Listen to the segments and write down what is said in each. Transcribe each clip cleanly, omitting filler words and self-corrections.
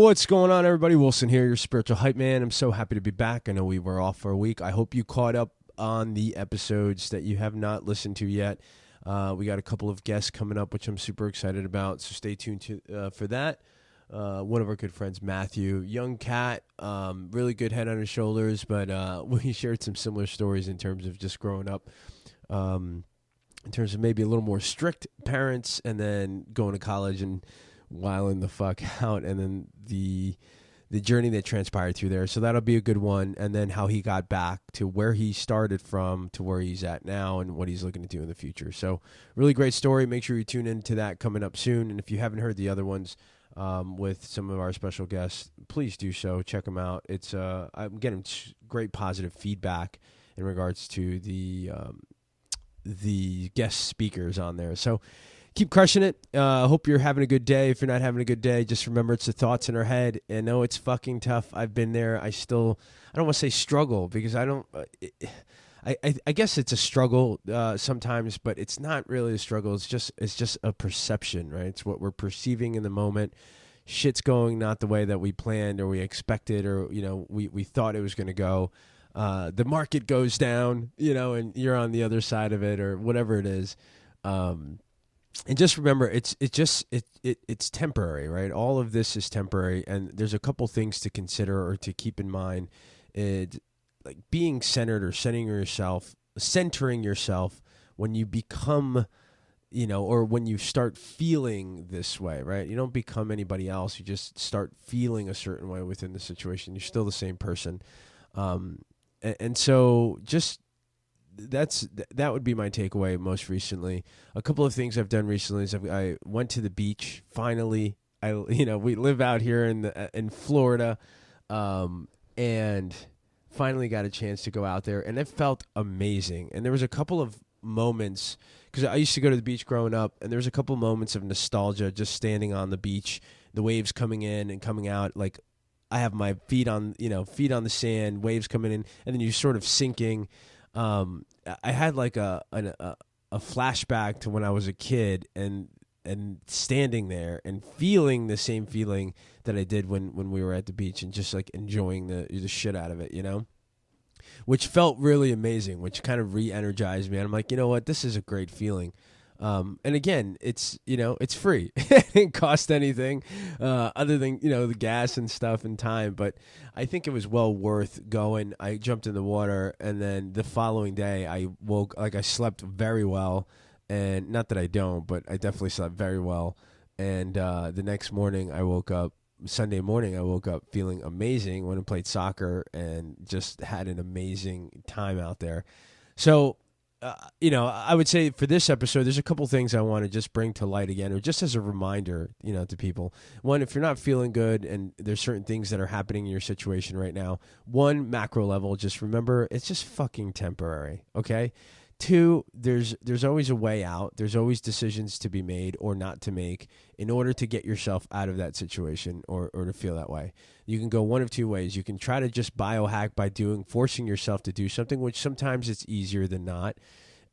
What's going on, everybody? Wilson here, your spiritual hype man. I'm so happy to be back. I know we were off for a week. I hope you caught up on the episodes that you have not listened to yet. We got a couple of guests coming up, which I'm super excited about, so stay tuned for that. One of our good friends, Matthew, young cat, really good head on his shoulders, but we shared some similar stories in terms of just growing up, in terms of maybe a little more strict parents and then going to college and wilding the fuck out, and then the journey that transpired through there. So that'll be a good one. And then how he got back to where he started from to where he's at now and what he's looking to do in the future. So really great story. Make sure you tune into that coming up soon. And if you haven't heard the other ones with some of our special guests, please do so. Check them out. It's I'm getting great positive feedback in regards to the guest speakers on there. So keep crushing it. I hope you're having a good day. If you're not having a good day, just remember it's the thoughts in our head. I know it's fucking tough. I've been there. I don't want to say struggle because I don't. I guess it's a struggle sometimes, but it's not really a struggle. It's just a perception, right? It's what we're perceiving in the moment. Shit's going not the way that we planned or we expected, or we thought it was going to go. The market goes down, and you're on the other side of it, or whatever it is. And just remember, it's temporary, right? All of this is temporary, and there's a couple things to consider or to keep in mind. Like being centered or centering yourself when you become, or when you start feeling this way, right? You don't become anybody else. You just start feeling a certain way within the situation. You're still the same person, and so just. That would be my takeaway most recently. A couple of things I've done recently is I went to the beach finally. We live out here in Florida, and finally got a chance to go out there, and it felt amazing. And there was a couple of moments, because I used to go to the beach growing up, and there was a couple moments of nostalgia just standing on the beach, the waves coming in and coming out. Like I have my feet on the sand, waves coming in, and then you're sort of sinking. I had like a flashback to when I was a kid and standing there and feeling the same feeling that I did when we were at the beach, and just like enjoying the shit out of it, which felt really amazing, which kind of re-energized me. And I'm like, you know what, this is a great feeling. And again, it's free. It didn't cost anything other than, the gas and stuff and time. But I think it was well worth going. I jumped in the water, and then the following day I slept very well. And not that I don't, but I definitely slept very well. And the next morning Sunday morning, I woke up feeling amazing. Went and played soccer and just had an amazing time out there. So, I would say for this episode, there's a couple things I want to just bring to light again, or just as a reminder, to people. One, if you're not feeling good and there's certain things that are happening in your situation right now, one, macro level, just remember it's just fucking temporary, okay? Two, there's always a way out. There's always decisions to be made or not to make in order to get yourself out of that situation or to feel that way. You can go one of two ways. You can try to just biohack by forcing yourself to do something, which sometimes it's easier than not.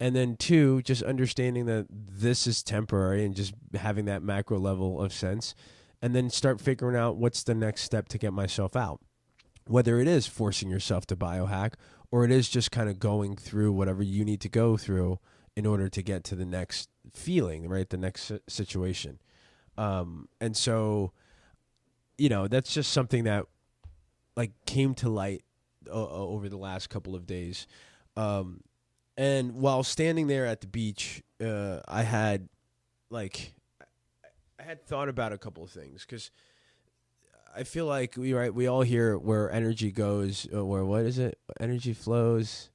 And then two, just understanding that this is temporary and just having that macro level of sense, and then start figuring out what's the next step to get myself out. Whether it is forcing yourself to biohack, or it is just kind of going through whatever you need to go through in order to get to the next feeling, right? The next situation. And so, that's just something that like came to light over the last couple of days. And while standing there at the beach, I had thought about a couple of things, because I feel like we all hear where energy goes, or what is it? Energy flows,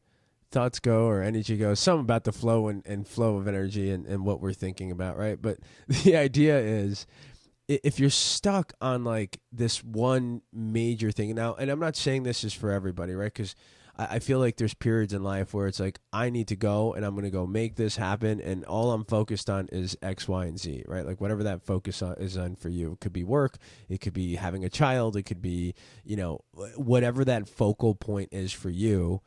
thoughts go, or energy goes. Something about the flow and flow of energy and what we're thinking about, right? But the idea is, if you're stuck on like this one major thing now, and I'm not saying this is for everybody, right? Because I feel like there's periods in life where it's like, I need to go and I'm going to go make this happen, and all I'm focused on is X, Y, and Z, right? Like whatever that focus is on for you. It could be work, it could be having a child, it could be, whatever that focal point is for you.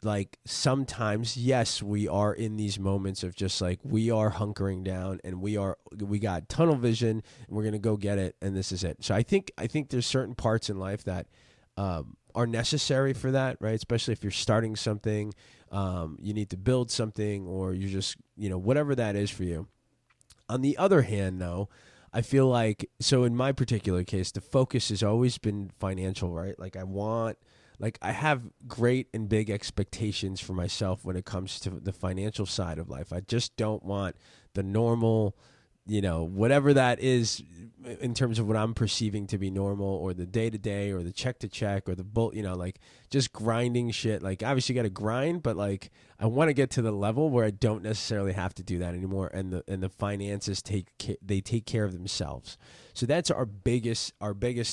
like sometimes, yes, we are in these moments of just like we are hunkering down and we got tunnel vision and we're gonna go get it and this is it. So I think there's certain parts in life that are necessary for that, right? Especially if you're starting something, you need to build something, or you're just whatever that is for you. On the other hand, though, I feel like, so in my particular case, the focus has always been financial, right? Like I have great and big expectations for myself when it comes to the financial side of life. I just don't want the normal, whatever that is in terms of what I'm perceiving to be normal, or the day to day, or the check to check, or the like just grinding shit. Like obviously you got to grind, but like I want to get to the level where I don't necessarily have to do that anymore, and the finances take care of themselves. So that's our biggest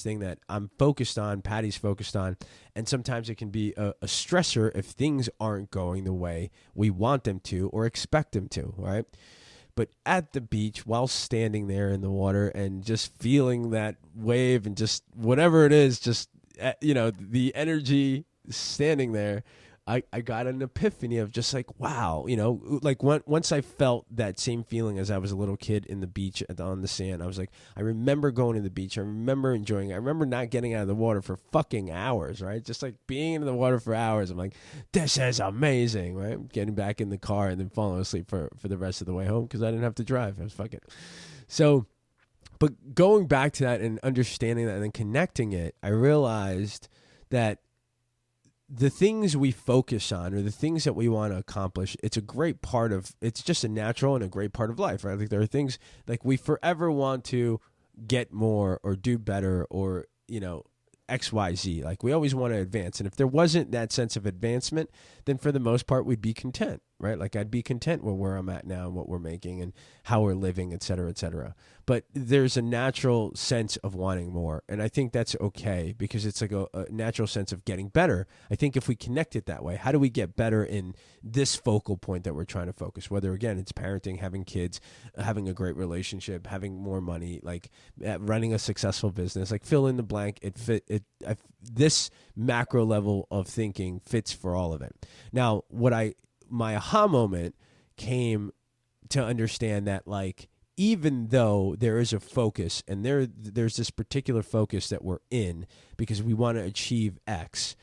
thing that I'm focused on, Patty's focused on, and sometimes it can be a stressor if things aren't going the way we want them to or expect them to, right? But at the beach, while standing there in the water and just feeling that wave and just whatever it is, just, the energy standing there, I got an epiphany of just like, wow, like once I felt that same feeling as I was a little kid in the beach on the sand, I was like, I remember going to the beach. I remember enjoying it. I remember not getting out of the water for fucking hours, right? Just like being in the water for hours. I'm like, this is amazing, right? Getting back in the car and then falling asleep for the rest of the way home because I didn't have to drive. I was fucking. So, but going back to that and understanding that and then connecting it, I realized that the things we focus on, or the things that we want to accomplish, it's just a natural and a great part of life, right? Like there are things like we forever want to get more or do better, or, XYZ. Like we always want to advance. And if there wasn't that sense of advancement, then for the most part, we'd be content, right? Like I'd be content with where I'm at now and what we're making and how we're living, et cetera, et cetera. But there's a natural sense of wanting more. And I think that's okay because it's like a natural sense of getting better. I think if we connect it that way, how do we get better in this focal point that we're trying to focus? Whether, again, it's parenting, having kids, having a great relationship, having more money, like running a successful business, like fill in the blank. This macro level of thinking fits for all of it. Now, my aha moment came to understand that, like, even though there is a focus and there's this particular focus that we're in because we want to achieve X,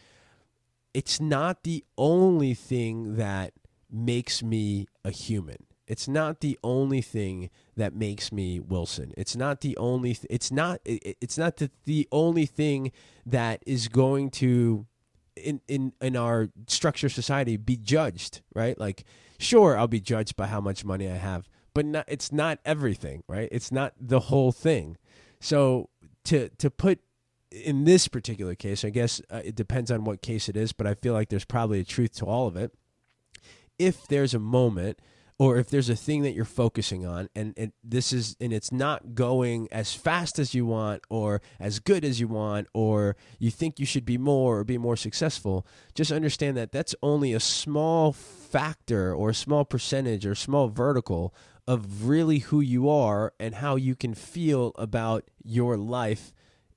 it's not the only thing that makes me a human. It's not the only thing that makes me Wilson. It's not the only the only thing that is going to in our structure of society be judged, right? Like, sure, I'll be judged by how much money I have, but it's not everything, right? It's not the whole thing. So to put in this particular case, I guess it depends on what case it is, but I feel like there's probably a truth to all of it. If there's a moment, or if there's a thing that you're focusing on and it's not going as fast as you want or as good as you want, or you think you should be more or be more successful, just understand that that's only a small factor or a small percentage or small vertical of really who you are and how you can feel about your life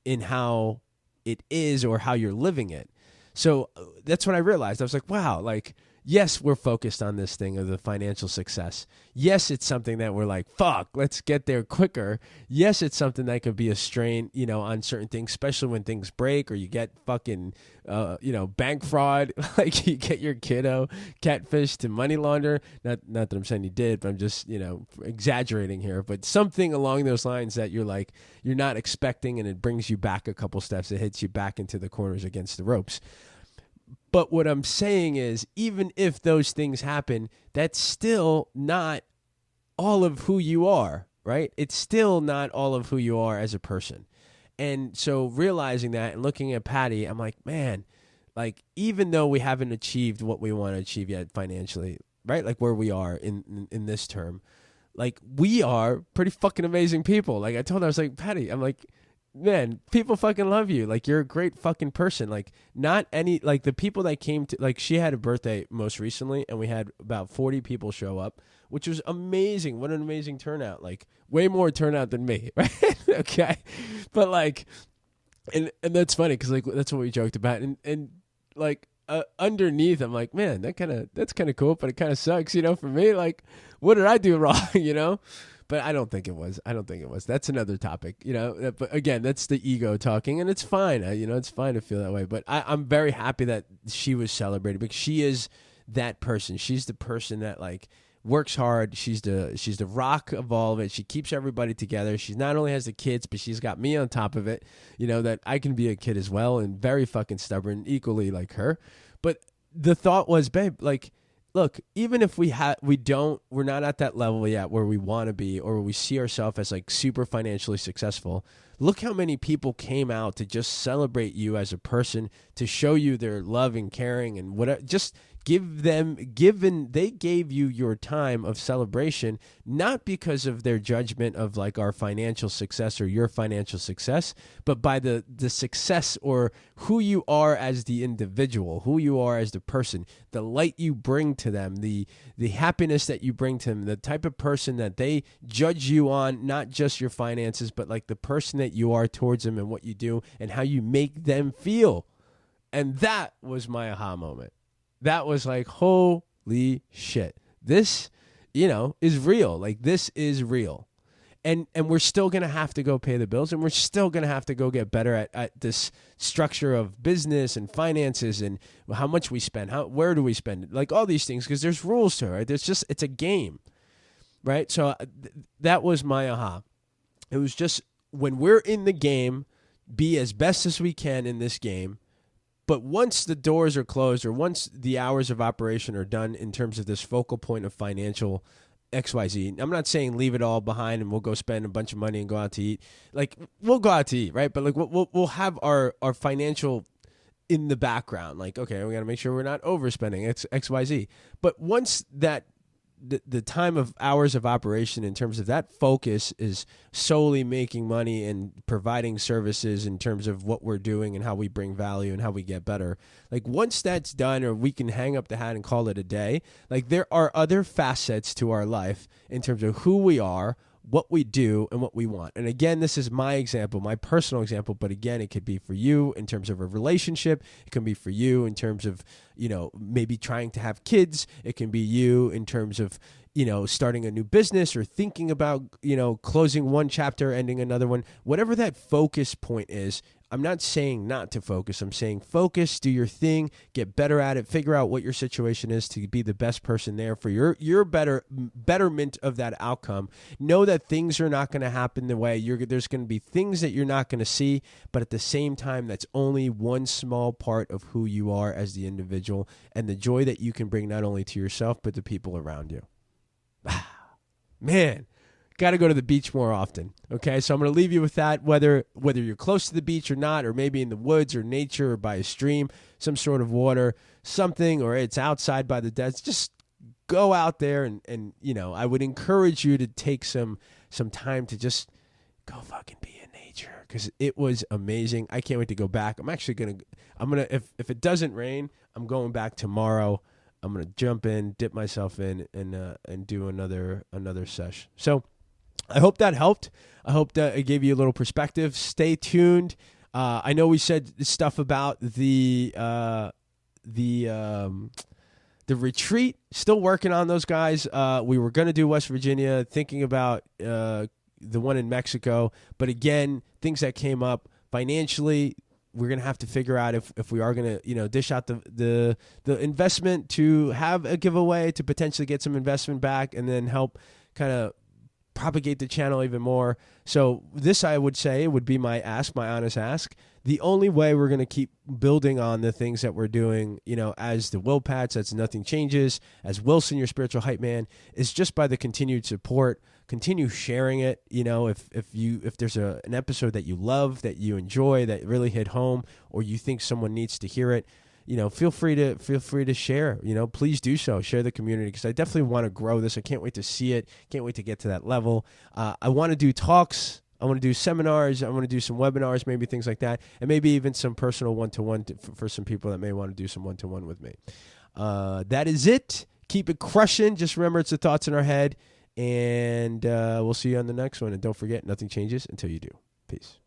in how it is or how you're living it. So that's what I realized. I was like, wow, like, yes, we're focused on this thing of the financial success. Yes, it's something that we're like, fuck, let's get there quicker. Yes, it's something that could be a strain, on certain things, especially when things break or you get fucking, bank fraud, like you get your kiddo catfish to money launder. Not that I'm saying you did, but I'm just, exaggerating here. But something along those lines that you're like, you're not expecting, and it brings you back a couple steps. It hits you back into the corners against the ropes. But what I'm saying is, even if those things happen, that's still not all of who you are, right? It's still not all of who you are as a person. And so realizing that and looking at Patti, I'm like, man, like, even though we haven't achieved what we want to achieve yet financially, right? Like where we are in this term, like, we are pretty fucking amazing people. Like I told her, I was like, Patti, I'm like, man, people fucking love you. Like, you're a great fucking person. Like, not any, like, the people that came to, like, she had a birthday most recently, and we had about 40 people show up, which was amazing. What an amazing turnout. Like, way more turnout than me, right? Okay. But, like, and that's funny, because, like, that's what we joked about. And like, underneath, I'm like, man, that's kind of cool, but it kind of sucks, for me. Like, what did I do wrong, But I don't think it was. That's another topic, But again, that's the ego talking, and it's fine. It's fine to feel that way. But I'm very happy that she was celebrated because she is that person. She's the person that like works hard. She's the rock of all of it. She keeps everybody together. She not only has the kids, but she's got me on top of it. That I can be a kid as well and very fucking stubborn, equally like her. But the thought was, babe, like, look, even if we're not at that level yet where we want to be or we see ourselves as like super financially successful. Look how many people came out to just celebrate you as a person, to show you their love and caring and whatever. Just they gave you your time of celebration, not because of their judgment of like our financial success or your financial success, but by the success or who you are as the individual, who you are as the person, the light you bring to them, the happiness that you bring to them, the type of person that they judge you on, not just your finances, but like the person that you are towards them and what you do and how you make them feel. And that was my aha moment. That was like, holy shit. This, is real. Like, this is real. And we're still going to have to go pay the bills, and we're still going to have to go get better at this structure of business and finances and how much we spend, where do we spend it, like all these things, because there's rules to it, right? It's a game, right? So that was my aha. It was just, when we're in the game, be as best as we can in this game. But once the doors are closed or once the hours of operation are done in terms of this focal point of financial XYZ, I'm not saying leave it all behind and we'll go spend a bunch of money and go out to eat. Like, we'll go out to eat, right? But like we'll have our financial in the background. Like, okay, we got to make sure we're not overspending XYZ. But once that the time of hours of operation in terms of that focus is solely making money and providing services in terms of what we're doing and how we bring value and how we get better. Like, once that's done, or we can hang up the hat and call it a day, like, there are other facets to our life in terms of who we are, what we do, and what we want. And again, this is my example, my personal example, but again, it could be for you in terms of a relationship. It can be for you in terms of, maybe trying to have kids. It can be you in terms of, starting a new business or thinking about, closing one chapter, ending another one. Whatever that focus point is, I'm not saying not to focus. I'm saying focus, do your thing, get better at it, figure out what your situation is to be the best person there for your betterment of that outcome. Know that things are not going to happen the way there's going to be things that you're not going to see, but at the same time, that's only one small part of who you are as the individual and the joy that you can bring not only to yourself, but the people around you. Man. Got to go to the beach more often. Okay, so I'm going to leave you with that. Whether you're close to the beach or not, or maybe in the woods or nature or by a stream, some sort of water, something, or it's outside by the desert, just go out there and I would encourage you to take some time to just go fucking be in nature, because it was amazing. I can't wait to go back. I'm gonna if it doesn't rain, I'm going back tomorrow. I'm gonna jump in, dip myself in, and do another sesh. So I hope that helped. I hope that it gave you a little perspective. Stay tuned. I know we said stuff about the retreat. Still working on those guys. We were going to do West Virginia, thinking about the one in Mexico. But again, things that came up financially, we're going to have to figure out if we are going to, dish out the investment to have a giveaway to potentially get some investment back and then help kind of propagate the channel even more. So this, I would say, would be my honest ask. The only way we're going to keep building on the things that we're doing, as the Will Pats, as Nothing Changes, as Wilson, your spiritual hype man, is just by the continued support. Continue sharing it. If there's an episode that you love, that you enjoy, that really hit home, or you think someone needs to hear it, feel free to share. Please do so. Share the community, because I definitely want to grow this. I can't wait to see it. Can't wait to get to that level. I want to do talks. I want to do seminars. I want to do some webinars, maybe things like that, and maybe even some personal one-to-one for some people that may want to do some one-to-one with me. That is it. Keep it crushing. Just remember, it's the thoughts in our head, and we'll see you on the next one. And don't forget, nothing changes until you do. Peace.